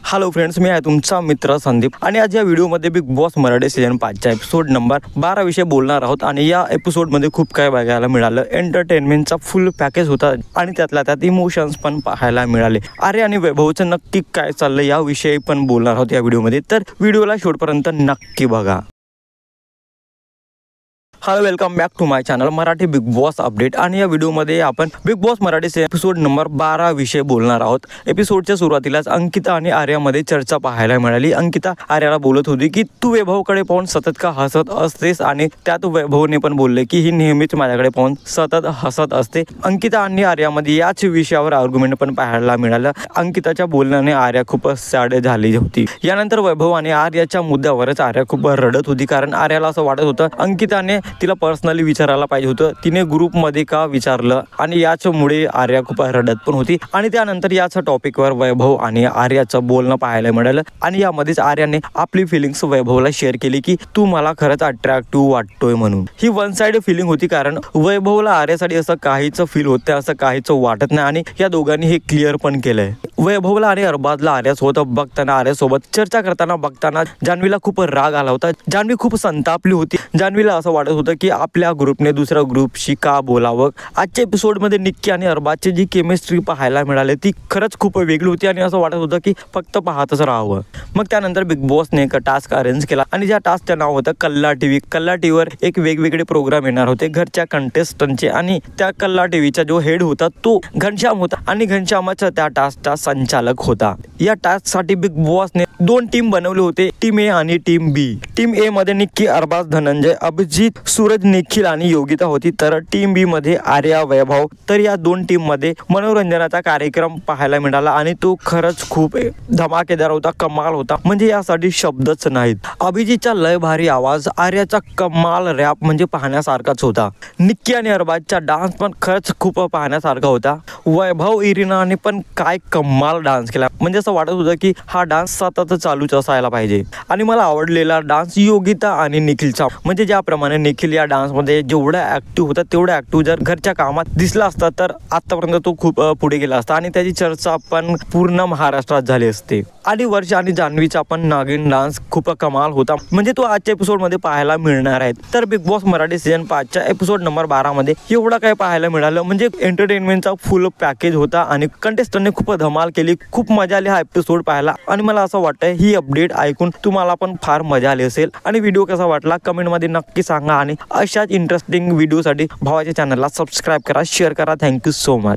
Hello friends, मी आहे तुमचा मित्र संदीप आणि आज या व्हिडिओमध्ये बिग बॉस मराठी सीझन 5च्या एपिसोड नंबर 12 विषयी बोलणार आहोत। आणि या एपिसोडमध्ये खूप काही बघायला मिळालं। एंटरटेनमेंटचा फुल पॅकेज होता आणि त्यातल्या त्यात इमोशन्स पण पाहायला मिळाले। आर्य आणि वैभवचं नक्की काय चाललं याविषयी पण बोलणार आहोत या व्हिडिओमध्ये, तर व्हिडिओला शेवटपर्यंत नक्की बघा। Hello, welcome back to my channel Marathi Bigg Boss update. आणि या व्हिडिओमध्ये आपण Bigg Boss Marathi episode number 12 विषयी बोलणार आहोत। एपिसोडच्या सुरुवातीलाच अंकिता आणि आर्यामध्ये चर्चा पाहायला मिळाली। अंकिता आर्याला बोलत होती की तू वैभवकडे पाहून सतत का हसत असतेस, आणि त्यात वैभवने पण बोलले की ही नेहमीच माझ्याकडे पाहून सतत हसत असते। अंकिता आणि आर्यामध्ये याच विषयावर आर्ग्युमेंट पण पाहायला मिळालं। अंकिताच्या बोलण्याने आर्या खूपच सॅड झाली होती। यानंतर वैभव आणि आर्याच्या मुद्द्यावरच आर्या खूप रडत होती, कारण आर्याला असं वाटत होतं अंकिताने तिला पर्सनली विचारायला पाहिजे होतं, तिने ग्रुपमध्ये का विचारलं, आणि याच्यामुळे आर्या खूप रडत पण होती। आणि त्यानंतर याच टॉपिकवर वैभव आणि आर्याचं बोलणं पाहायला मिळालं। आणि यामध्येच आर्याने आपली फिलिंग्स वैभवला शेअर केली की तू मला खरंच अट्रॅक्टिव्ह वाटतोय म्हणून। ही वन साइड फिलिंग होती, कारण वैभवला आर्यासाठी असं काहीच फील होतं, असं काहीच वाटत नाही, आणि या दोघांनी हे क्लिअर पण केलंय। वैभवला आणि अरबाजला आर्यासोबत बघताना, आर्यासोबत चर्चा करताना बघताना जान्हवीला खूप राग आला होता। जान्हवी खूप संतापली होती। जान्हवीला असं वाटत होतं की आपल्या ग्रुपने दुसऱ्या ग्रुपशी का बोलावं। आजच्या एपिसोडमध्ये निक्की आणि अरबाजची जी केमिस्ट्री पाहायला मिळाली ती खरंच खूप वेगळी होती, आणि असं वाटत होतं की फक्त पाहतच राहावं। मग त्यानंतर बिग बॉसने एक टास्क अरेंज केला, आणि ज्या टास्कचं नाव होतं कल्ला टीव्ही। कल्ला टीव्हीवर एक वेगवेगळे प्रोग्राम येणार होते घरच्या कंटेस्टंटचे, आणि त्या कल्ला टीव्हीचा जो हेड होता तो घनश्याम होता, आणि घनश्यामाचा त्या टास्कचा संचालक होता। या टास्कसाठी बिग बॉसने 2 टीम बनवले होते, टीम ए आणि टीम बी। टीम ए मध्ये निक्की, अरबाज, धनंजय, अभिजित, सूरज, निखिल आणि योगिता होती, तर टीम बी मध्ये आर्या, वैभव। तर या 2 टीम मध्ये मनोरंजनाचा कार्यक्रम पाहायला मिळाला, आणि तो खरंच खूप धमाकेदार होता, कमाल होता, म्हणजे यासाठी शब्दच नाहीत। अभिजितचा लय भारी आवाज, आर्याचा कमाल रॅप म्हणजे पाहण्यासारखाच होता। निक्की आणि अरबाजचा डान्स पण खरंच खूप पाहण्यासारखा होता। वैभव, इरिनाने पण काय कमाल डान्स केला, म्हणजे असं वाटत होतं की हा डान्स सतत चालूच असायला पाहिजे। आणि मला आवडलेला डान्स योगिता आणि निखिलचा, म्हणजे ज्याप्रमाणे निखिल या डान्समध्ये जेवढा ऍक्टिव्ह होता तेवढा ऍक्टिव्ह जर घरच्या कामात दिसला असता तर आतापर्यंत तो खूप पुढे गेला असता, आणि त्याची चर्चा पण पूर्ण महाराष्ट्रात झाली असते। आणि वर्ष आणि जान्हवीचा पण नागिन डान्स खूप कमाल होता, म्हणजे तो आजच्या एपिसोडमध्ये पाहायला मिळणार आहे। तर बिग बॉस मराठी सीझन 5च्या एपिसोड नंबर 12 मध्ये एवढा काय पाहायला मिळालं, म्हणजे एंटरटेनमेंटचा फुल पॅकेज होता, आणि कंटेस्टंटने खूप धमाल केली, खूप मजा आली हा एपिसोड पाहायला। आणि मला असं वाटतंय ही अपडेट ऐकून तुम्हाला पण फार मजा आली असेल। आणि व्हिडिओ कसा वाटला कमेंटमध्ये नक्की सांगा, आणि अशाच इंटरेस्टिंग व्हिडिओसाठी भावाच्या चॅनलला सबस्क्राईब करा, शेअर करा। Thank you so much.